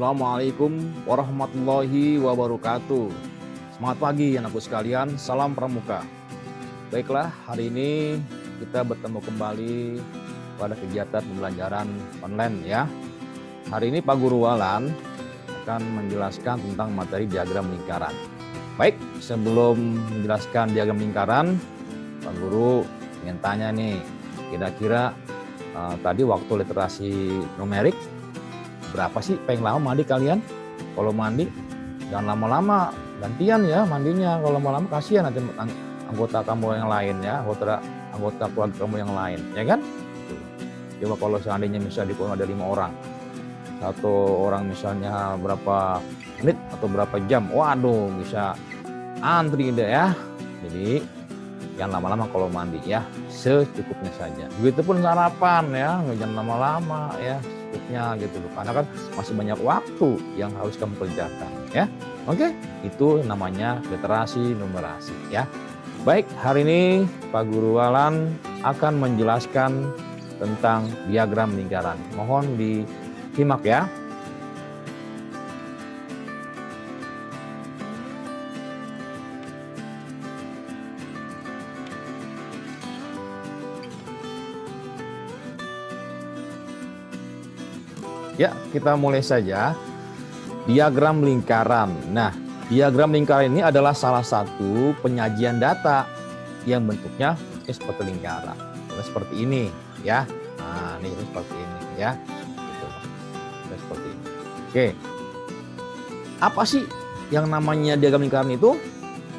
Assalamualaikum warahmatullahi wabarakatuh. Semangat pagi anakku sekalian, salam pramuka. Baiklah, hari ini kita bertemu kembali pada kegiatan pembelajaran online ya. Hari ini Pak Guru Walan akan menjelaskan tentang materi diagram lingkaran. Baik, sebelum menjelaskan diagram lingkaran, Pak Guru ingin tanya nih, kira-kira tadi waktu literasi numerik berapa sih paling lama mandi kalian? Kalau mandi jangan lama-lama, gantian ya mandinya. Kalau lama-lama kasihan nanti anggota kamu yang lain ya, anggota keluarga kamu yang lain, ya kan? Coba kalau seandainya misalnya di kurang ada 5 orang, satu orang misalnya berapa menit atau berapa jam, waduh bisa antri deh ya. Jadi jangan lama-lama kalau mandi ya, secukupnya saja. Begitupun sarapan ya, jangan lama-lama ya, secukupnya gitu loh. Karena kan masih banyak waktu yang harus kamu kerjakan ya. Oke, itu namanya literasi numerasi ya. Baik, hari ini Pak Guru Walan akan menjelaskan tentang diagram lingkaran. Mohon disimak ya. Ya, kita mulai saja. Diagram lingkaran. Nah, diagram lingkaran ini adalah salah satu penyajian data yang bentuknya seperti lingkaran. Seperti ini ya. Nah, ini seperti ini ya. Gitu. Seperti ini. Oke. Apa sih yang namanya diagram lingkaran itu?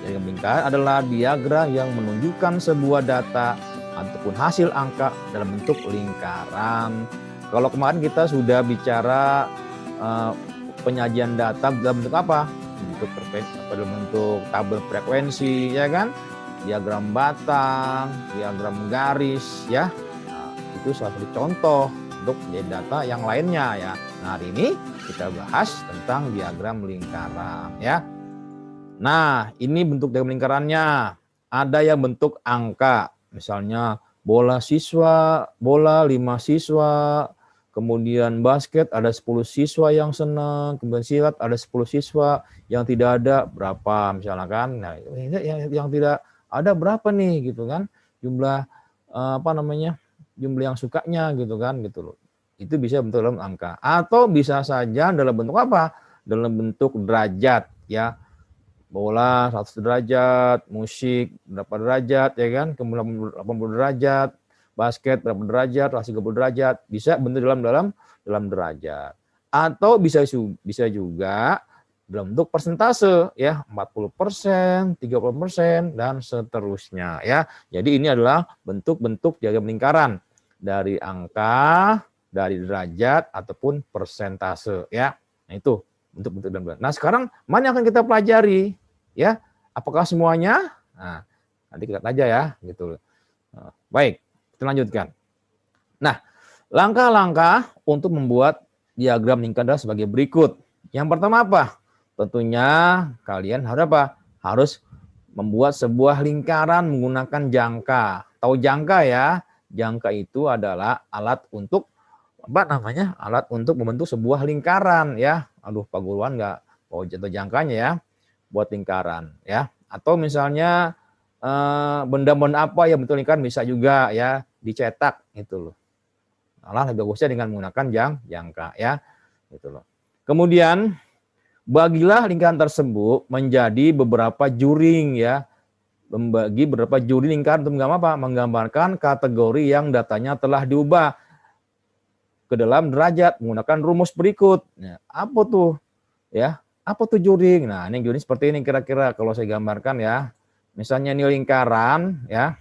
Diagram lingkaran adalah diagram yang menunjukkan sebuah data ataupun hasil angka dalam bentuk lingkaran. Kalau kemarin kita sudah bicara penyajian data dalam bentuk apa? Dalam bentuk tabel frekuensi, ya kan? Diagram batang, diagram garis, ya. Nah, itu salah satu contoh untuk data yang lainnya ya. Nah, hari ini kita bahas tentang diagram lingkaran, ya. Nah, ini bentuk diagram lingkarannya. Ada yang bentuk angka, misalnya bola 5 siswa. Kemudian basket ada 10 siswa yang senang, kemudian silat ada 10 siswa, yang tidak ada berapa misalnya kan. Nah, yang tidak ada berapa nih gitu kan? Jumlah jumlah yang sukanya gitu kan gitu loh. Itu bisa bentuk dalam angka atau bisa saja dalam bentuk apa? Dalam bentuk derajat ya. Bola 100 derajat, musik berapa derajat ya kan? Kemudian 80 derajat. Basket berapa derajat, 30 derajat, bisa bentuk dalam derajat. Atau bisa juga dalam bentuk persentase ya, 40%, 30% dan seterusnya ya. Jadi ini adalah bentuk-bentuk diagram lingkaran dari angka, dari derajat ataupun persentase ya. Nah, itu bentuk-bentuk diagram lingkaran. Nah, sekarang mana yang akan kita pelajari ya? Apakah semuanya? Nah, nanti kita aja ya gitu. Nah, baik. Kita lanjutkan. Nah, langkah-langkah untuk membuat diagram lingkaran adalah sebagai berikut. Yang pertama apa? Tentunya kalian harus apa? Harus membuat sebuah lingkaran menggunakan jangka. Tahu jangka ya? Jangka itu adalah alat untuk Alat untuk membentuk sebuah lingkaran ya. Aduh, Pak Guruan nggak mau jatuh jangkanya ya. Buat lingkaran ya. Atau misalnya benda-benda apa yang bentuk lingkaran bisa juga ya dicetak gitu loh. Malah lebih bagusnya dengan menggunakan jangka ya gitu loh. Kemudian bagilah lingkaran tersebut menjadi beberapa juring ya. Membagi beberapa juring lingkaran untuk menggambarkan kategori yang datanya telah diubah ke dalam derajat menggunakan rumus berikut. Nah, apa tuh? Ya, apa tuh juring? Nah, ini juring seperti ini kira-kira kalau saya gambarkan ya. Misalnya ini lingkaran ya.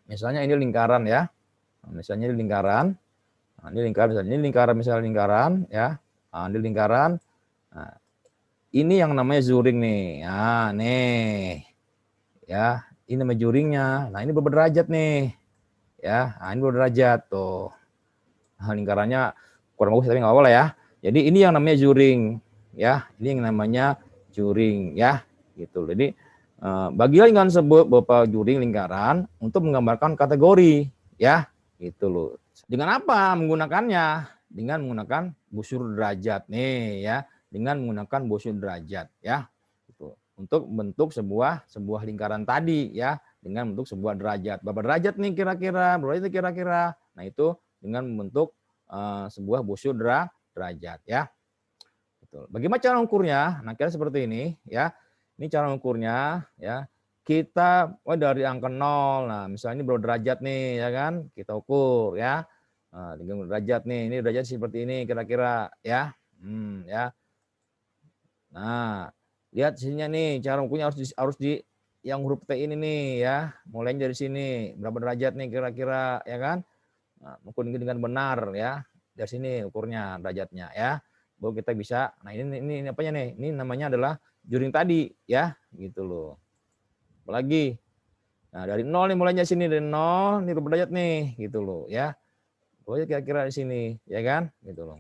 Misalnya ini lingkaran ya. Misalnya ini lingkaran. Nah, ini lingkaran misalnya lingkaran ya. Nah, ini lingkaran. Nah, ini yang namanya juring nih. Nah, nih. Ya, ini namanya juringnya. Nah, ini berderajat nih. Ya, nah, ini berderajat tuh. Nah, lingkarannya kurang bagus tapi enggak apa-apa lah ya. Jadi ini yang namanya juring ya. Ini yang namanya juring ya. Gitu. Jadi bagilah lingkaran tersebut beberapa juring lingkaran untuk menggambarkan kategori ya gitu loh. Dengan apa menggunakannya? dengan menggunakan busur derajat nih ya, dengan menggunakan busur derajat ya. Gitu. Untuk bentuk sebuah lingkaran tadi ya, dengan bentuk sebuah derajat. Berapa derajat nih kira-kira? Berapa itu kira-kira? Nah, itu dengan membentuk sebuah busur derajat ya. Betul. Bagaimana cara ukurnya? Nah, kira seperti ini ya. Ini cara ukurnya ya. Kita dari angka 0. Nah, misalnya ini berapa derajat nih ya kan? Kita ukur ya. Nah, dengan derajat nih. Ini derajat seperti ini kira-kira ya. Ya. Nah, lihat sininya nih, cara ukurnya harus di yang huruf T ini nih ya. Mulainya dari sini. Berapa derajat nih kira-kira ya kan? Nah, ukur dengan benar ya. Dari sini ukurnya derajatnya ya. Baru kita bisa. Nah, ini apanya nih? Ini namanya adalah juring tadi ya, gitu loh. Apalagi nah, dari 0 nih mulainya sini, dari 0 ini berapa derajat nih, gitu loh ya. Pokoknya kira-kira di sini ya kan, gitu loh.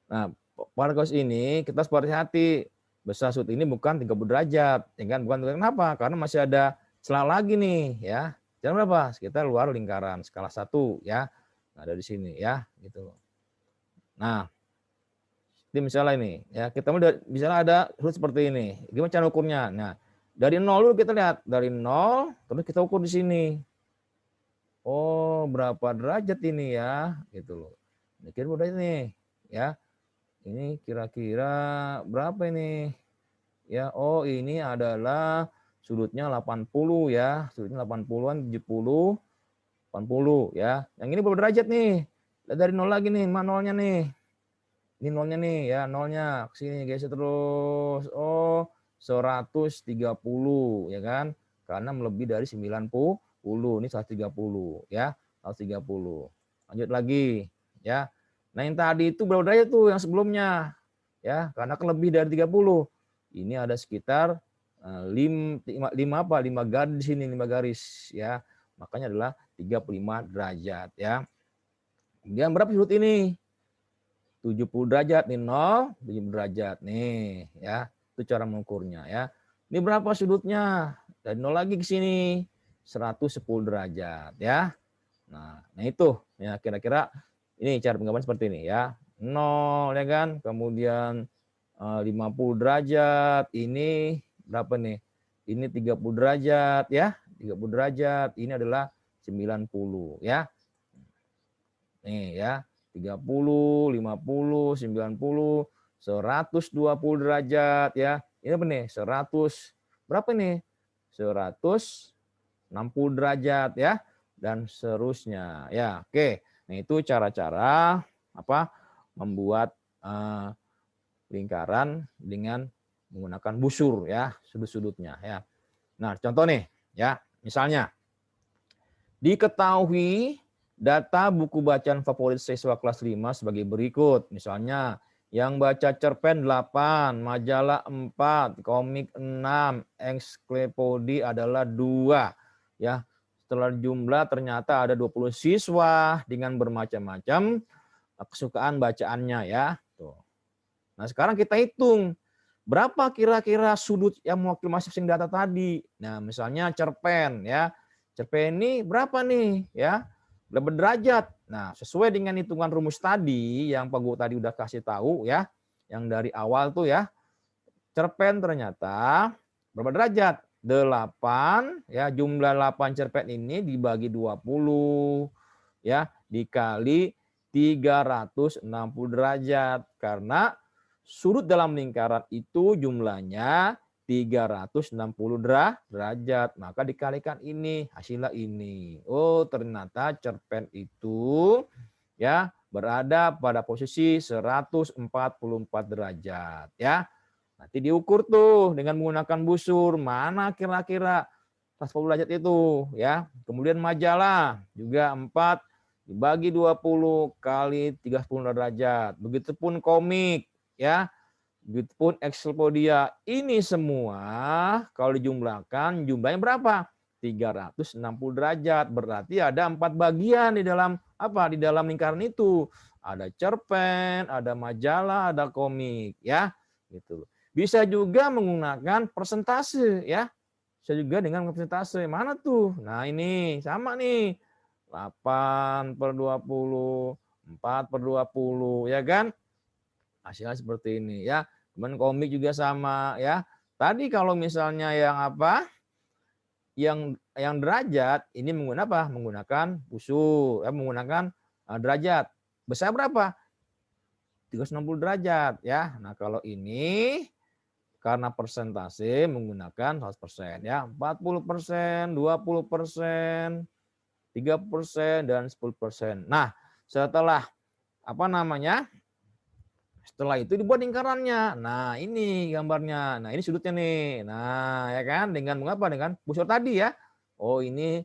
Nah, pada kasus ini kita harus berhati-hati. Besar sudut ini bukan 30 derajat, ya kan? Bukan, kenapa? Karena masih ada celah lagi nih, ya. Jalan berapa? Sekitar luar lingkaran skala 1 ya. Nah, dari sini ya, gitu loh. Nah, ini misalnya ini, ya kita misalnya ada sudut seperti ini. Gimana cara ukurnya? Nah, dari 0 dulu kita lihat, dari 0 terus kita ukur di sini. Oh, berapa derajat ini ya, gitu loh. Ini kira berapa ini, ya. Ini kira-kira berapa ini? Ya, oh ini adalah sudutnya 80 ya. Sudutnya 80-an, 70, 80 ya. Yang ini berapa derajat nih? Dari 0 lagi nih, mana nolnya nih? Ini nolnya nih ya, nolnya ke sini geser terus. Oh, 130 ya kan? Karena melebihi dari 90, ini 130 ya. 130. Lanjut lagi ya. Nah, yang tadi itu berapa derajat tuh yang sebelumnya? Ya, karena kan lebih dari 30. Ini ada sekitar 5 garis di sini, 5 garis ya. Makanya adalah 35 derajat ya. Kemudian berapa sudut ini? 70 derajat nih, 0, 70 derajat nih ya. Itu cara mengukurnya ya. Ini berapa sudutnya? Dari 0 lagi ke sini 110 derajat ya. Nah itu ya, kira-kira ini cara penggambaran seperti ini ya. 0 ya kan, kemudian 50 derajat, ini berapa nih? Ini 30 derajat ya, 30 derajat, ini adalah 90 ya. Nih ya, 30, 50, 90, 120 derajat ya. Ini apa nih? 100 berapa nih? 160 derajat ya, dan seterusnya ya. Oke. Nah, itu cara-cara apa? Membuat lingkaran dengan menggunakan busur ya, sudut-sudutnya ya. Nah, contoh nih ya, misalnya diketahui data buku bacaan favorit siswa kelas 5 sebagai berikut. Misalnya yang baca cerpen 8, majalah 4, komik 6, ensiklopedia adalah 2 ya. Setelah jumlah ternyata ada 20 siswa dengan bermacam-macam kesukaan bacaannya ya. Tuh. Nah, sekarang kita hitung berapa kira-kira sudut yang mewakili masing-masing data tadi. Nah, misalnya cerpen ya. Cerpen ini berapa nih ya? Berapa derajat? Nah, sesuai dengan hitungan rumus tadi yang Pak Guru tadi udah kasih tahu ya, yang dari awal tuh ya. Cerpen ternyata berapa derajat? 8 ya, jumlah 8 cerpen ini dibagi 20 ya, dikali 360 derajat, karena sudut dalam lingkaran itu jumlahnya 360 derajat. Maka dikalikan ini, hasilnya ini. Oh, ternyata cerpen itu ya berada pada posisi 144 derajat ya. Nanti diukur tuh dengan menggunakan busur, mana kira-kira 140 derajat itu ya. Kemudian majalah juga 4 dibagi 20 kali 30 derajat. Begitupun komik ya. Begitupun ensiklopedia. Ini semua kalau dijumlahkan jumlahnya berapa? 360 derajat. Berarti ada 4 bagian di dalam apa? Di dalam lingkaran itu. Ada cerpen, ada majalah, ada komik ya. Gitu. Bisa juga menggunakan persentase ya. Bisa juga dengan persentase. Mana tuh? Nah, ini sama nih. 8/20, 4/20, ya kan? Hasilnya seperti ini ya. Kemudian komik juga sama ya. Tadi kalau misalnya yang apa? Yang derajat ini menggunakan apa? Menggunakan busur, menggunakan derajat. Besar berapa? 360 derajat ya. Nah, kalau ini karena persentase menggunakan 100% ya. 40%, 20%, 30% dan 10%. Nah, setelah apa namanya? Setelah itu dibuat lingkarannya. Nah, ini gambarnya. Nah, ini sudutnya nih. Nah, ya kan? Dengan mengapa? Dengan busur tadi ya. Oh, ini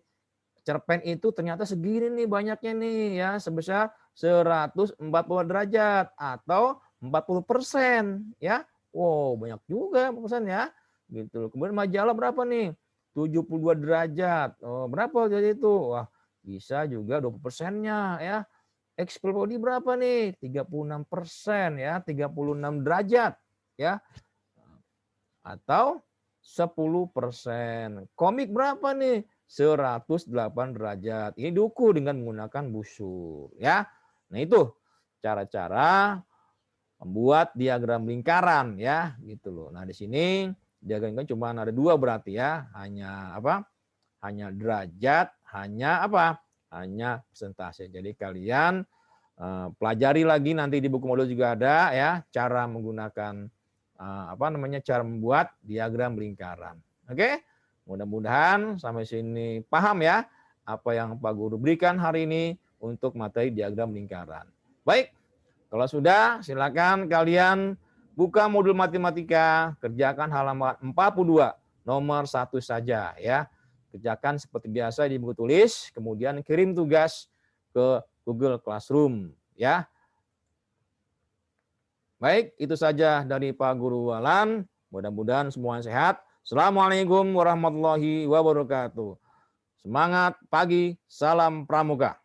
cerpen itu ternyata segini nih banyaknya nih ya, sebesar 140 derajat atau 40% ya. Wow, banyak juga persen ya. Gitu. Kemudian majalah berapa nih? 72 derajat. Oh, berapa jadi itu? Wah, bisa juga 20%-nya ya. Explode berapa nih? 36% ya, 36 derajat ya. Atau 10%. Komik berapa nih? 108 derajat. Ini diukur dengan menggunakan busur ya. Nah, itu cara-cara membuat diagram lingkaran ya, gitu loh. Nah, di sini diagram lingkaran cuma ada 2 berarti ya. Hanya apa? Hanya derajat, hanya apa? Hanya persentase. Jadi kalian pelajari lagi nanti di buku modul juga ada ya, cara menggunakan cara membuat diagram lingkaran. Oke? Mudah-mudahan sampai sini paham ya apa yang Pak Guru berikan hari ini untuk materi diagram lingkaran. Baik, kalau sudah silakan kalian buka modul matematika, kerjakan halaman 42 nomor 1 saja ya. Kerjakan seperti biasa di buku tulis, kemudian kirim tugas ke Google Classroom ya. Baik, itu saja dari Pak Guru Walan. Mudah-mudahan semua sehat. Assalamualaikum warahmatullahi wabarakatuh. Semangat pagi, salam pramuka.